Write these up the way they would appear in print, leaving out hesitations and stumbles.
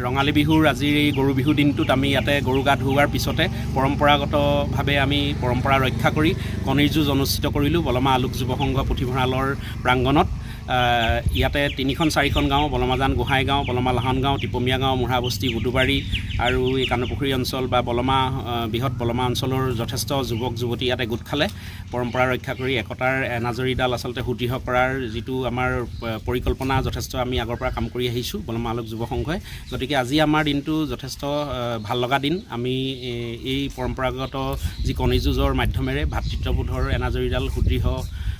ৰঙালী বিহুৰ আজিৰ এই গৰু বিহু দিনটোত আমি ইয়াতে গৰু গা ধুওৱাৰ পিছতে পৰম্পৰাগতভাৱে আমি পৰম্পৰা ৰক্ষা কৰি কণীৰ যুঁজ অনুষ্ঠিত কৰিলোঁ বলমা আলোক যুৱ সংঘ পুথিভঁৰালৰ প্ৰাংগণত। ইয়াতে 3খন 4খন গাঁও বলমাজান গোহাঁই গাঁও, বলমা লাহন গাঁও, টিপমীয়া গাঁও, মুঢ়াবস্তি, বুদুবাৰী আৰু এই কানুপুখুৰী অঞ্চল বা বলমা বৃহৎ বলমা অঞ্চলৰ যথেষ্ট যুৱক যুৱতী ইয়াতে গোট খালে পৰম্পৰা ৰক্ষা কৰি একতাৰ এনাজৰীডাল আচলতে সুদৃঢ় কৰাৰ যিটো আমাৰ পৰিকল্পনা যথেষ্ট আমি আগৰ পৰা কাম কৰি আহিছোঁ বলমা আলোক যুৱ সংঘই। গতিকে আজি আমাৰ দিনটো যথেষ্ট ভাল লগা দিন। আমি এই পৰম্পৰাগত যি কণী যুঁজৰ মাধ্যমেৰে ভাতৃত্ববোধৰ এনাজৰীডাল সুদৃঢ়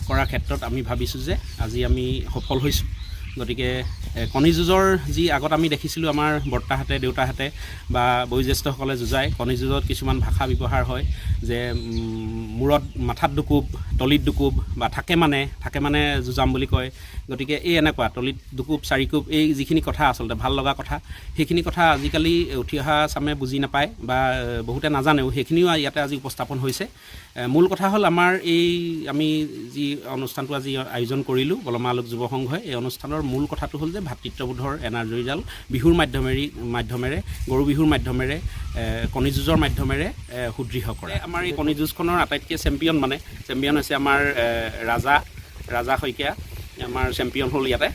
কৰাৰ ক্ষেত্ৰত আমি ভাবিছোঁ যে আজি আমি সফল হৈছোঁ। গতিকে কণী যুঁজৰ যি আগত আমি দেখিছিলোঁ আমাৰ বৰ্তাহঁতে দেউতাহঁতে বা বয়োজ্যেষ্ঠসকলে যুঁজায়, কণী যুঁজত কিছুমান ভাষা ব্যৱহাৰ হয় যে মূৰত মাথাত দুকোব, তলিত দুকোব বা থাকে মানে যুঁজাম বুলি কয়। গতিকে এই এনেকুৱা তলিত দুকোব, চাৰিকোব, এই যিখিনি কথা আচলতে ভাল লগা কথা, সেইখিনি কথা আজিকালি উঠি অহা চামে বুজি নাপায় বা বহুতে নাজানেও, সেইখিনিও ইয়াতে আজি উপস্থাপন হৈছে। মূল কথা হ'ল আমাৰ এই আমি যি অনুষ্ঠানটো আজি আয়োজন কৰিলোঁ বলমা আলোক যুৱ সংঘই, এই অনুষ্ঠানৰ মূল কথাটো হ'ল যে ভাতৃত্ববোধৰ এনাজৰীডাল বিহুৰ মাধ্যমেৰে গৰু বিহুৰ মাধ্যমেৰে কণী যুঁজৰ মাধ্যমেৰে সুদৃঢ় কৰে। আমাৰ এই কণী যুঁজখনৰ আটাইতকৈ চেম্পিয়ন হৈছে আমাৰ ৰাজা শইকীয়া, আমাৰ চেম্পিয়ন হ'ল ইয়াতে।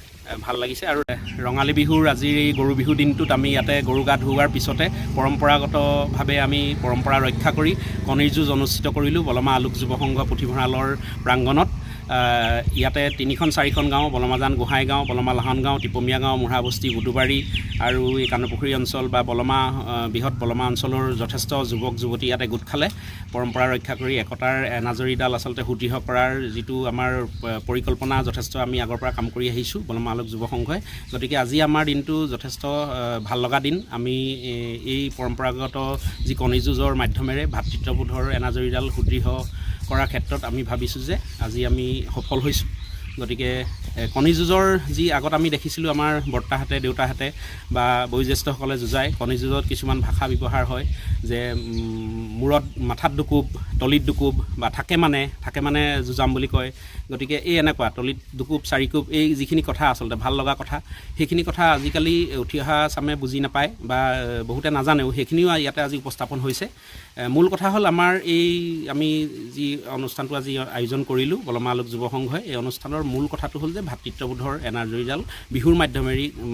ভাল লাগিছে। আৰু ৰঙালী বিহুৰ আজিৰ এই গৰু বিহু দিনটোত আমি ইয়াতে গৰু গা ধুওৱাৰ পিছতে পৰম্পৰাগতভাৱে আমি পৰম্পৰা ৰক্ষা কৰি কণীৰ যুঁজ অনুষ্ঠিত কৰিলোঁ বলমা আলোক যুৱ সংঘ পুথিভঁৰালৰ প্ৰাংগণত। ইয়াতে 3খন 4খন গাঁও বলমাজান গোহাঁই গাঁও, বলমা লাহন গাঁও, টিপমীয়া গাঁও, মুঢ়াবস্তি, বুদুবাৰী আৰু এই কানুপুখুৰী অঞ্চল বা বলমা বৃহৎ বলমা অঞ্চলৰ যথেষ্ট যুৱক যুৱতী ইয়াতে গোট খালে পৰম্পৰা ৰক্ষা কৰি একতাৰ এনাজৰীডাল আচলতে সুদৃঢ় কৰাৰ যিটো আমাৰ পৰিকল্পনা যথেষ্ট আমি আগৰ পৰা কাম কৰি আহিছোঁ বলমা আলোক যুৱ সংঘই। গতিকে আজি আমাৰ দিনটো যথেষ্ট ভাল লগা দিন। আমি এই পৰম্পৰাগত যি কণী যুঁজৰ মাধ্যমেৰে ভাতৃত্ববোধৰ এনাজৰীডাল সুদৃঢ় কৰাৰ ক্ষেত্ৰত আমি ভাবিছোঁ যে আজি আমি সফল হৈছোঁ। গতিকে কণী যুঁজৰ যি আগত আমি দেখিছিলোঁ আমাৰ বৰ্তাহঁতে দেউতাহঁতে বা বয়োজ্যেষ্ঠসকলে যুঁজায়, কণী যুঁজত কিছুমান ভাষা ব্যৱহাৰ হয় যে মূৰত মাথাত দুকোব, তলিত দুকোব বা থাকে মানে যুঁজাম বুলি কয়। গতিকে এই এনেকুৱা তলিত দুকোব, চাৰিকোব, এই যিখিনি কথা আচলতে ভাল লগা কথা, সেইখিনি কথা আজিকালি উঠি অহা চামে বুজি নাপায় বা বহুতে নাজানেও, সেইখিনিও ইয়াতে আজি উপস্থাপন হৈছে। মূল কথা হ'ল আমাৰ এই আমি যি অনুষ্ঠানটো আজি আয়োজন কৰিলোঁ বলমা আলোক যুৱ সংঘই, এই অনুষ্ঠানৰ মূল কথাটো হ'ল যে ভাতৃত্ববোধৰ এনাজৰীডাল বিহুৰ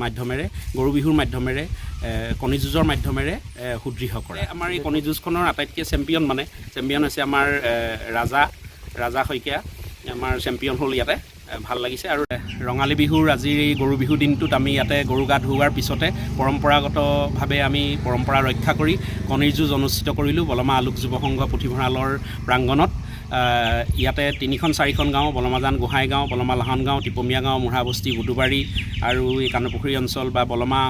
মাধ্যমেৰে গৰু বিহুৰ মাধ্যমেৰে কণী যুঁজৰ মাধ্যমেৰে সুদৃঢ় কৰে। আমাৰ এই কণী যুঁজখনৰ আটাইতকৈ চেম্পিয়ন হৈছে আমাৰ ৰাজা শইকীয়া, আমাৰ চেম্পিয়ন হ'ল ইয়াতে। ভাল লাগিছে। আৰু ৰঙালী বিহুৰ আজিৰ এই গৰু বিহু দিনটোত আমি ইয়াতে গৰু গা ধুওৱাৰ পিছতে পৰম্পৰাগতভাৱে আমি পৰম্পৰা ৰক্ষা কৰি কণীৰ যুঁজ অনুষ্ঠিত কৰিলোঁ বলমা আলোক যুৱ সংঘ পুথিভঁৰালৰ প্ৰাংগণত। ইয়াতে 3খন 4খন গাঁও বলমাজান গোহাঁই গাঁও, বলমা লাহন গাঁও, টিপমীয়া গাঁও, মুঢ়াবস্তি, বুদুবাৰী আৰু এই কানুপুখুৰী অঞ্চল বা বলমা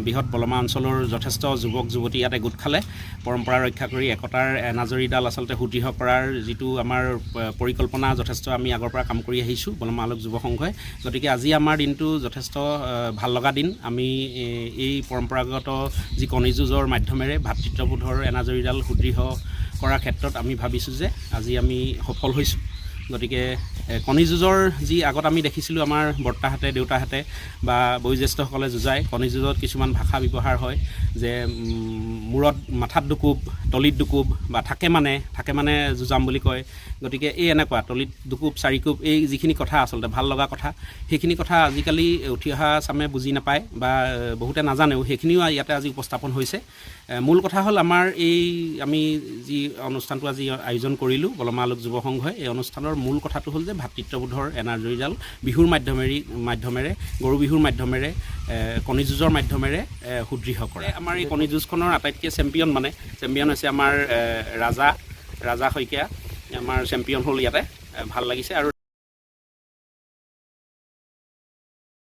বৃহৎ বলমা অঞ্চলৰ যথেষ্ট যুৱক যুৱতী ইয়াতে গোট খালে পৰম্পৰা ৰক্ষা কৰি একতাৰ এনাজৰীডাল আচলতে সুদৃঢ় কৰাৰ যিটো আমাৰ পৰিকল্পনা যথেষ্ট আমি আগৰ পৰা কাম কৰি আহিছোঁ বলমা আলোক যুৱ সংঘই। গতিকে আজি আমাৰ দিনটো যথেষ্ট ভাল লগা দিন। আমি এই পৰম্পৰাগত যি কণী যুঁজৰ মাধ্যমেৰে ভাতৃত্ববোধৰ এনাজৰীডাল সুদৃঢ় কৰাৰ ক্ষেত্ৰত আমি ভাবিছোঁ যে আজি আমি সফল হৈছোঁ। গতিকে কণী যুঁজৰ যি আগত আমি দেখিছিলোঁ আমাৰ বৰ্তাহঁতে দেউতাহঁতে বা বয়োজ্যেষ্ঠসকলে যুঁজায়, কণী যুঁজত কিছুমান ভাষা ব্যৱহাৰ হয় যে মূৰত মাথাত দুকোব, তলিত দুকোব বা থাকে মানে যুঁজাম বুলি কয়। গতিকে এই এনেকুৱা তলিত দুকোব, চাৰিকোব, এই যিখিনি কথা আচলতে ভাল লগা কথা, সেইখিনি কথা আজিকালি উঠি অহা চামে বুজি নাপায় বা বহুতে নাজানেও, সেইখিনিও ইয়াতে আজি উপস্থাপন হৈছে। মূল কথা হ'ল আমাৰ এই আমি যি অনুষ্ঠানটো আজি আয়োজন কৰিলোঁ বলমা আলোক যুৱ সংঘই, এই অনুষ্ঠানৰ মূল কথাটো হ'ল যে ভাতৃত্ববোধৰ এনাজৰীডাল বিহুৰ মাধ্যমেৰে গৰু বিহুৰ মাধ্যমেৰে কণী যুঁজৰ মাধ্যমেৰে সুদৃঢ় কৰে। আমাৰ এই কণী যুঁজখনৰ আটাইতকৈ চেম্পিয়ন হৈছে আমাৰ ৰাজা শইকীয়া, আমাৰ চেম্পিয়ন হ'ল ইয়াতে। ভাল লাগিছে। আৰু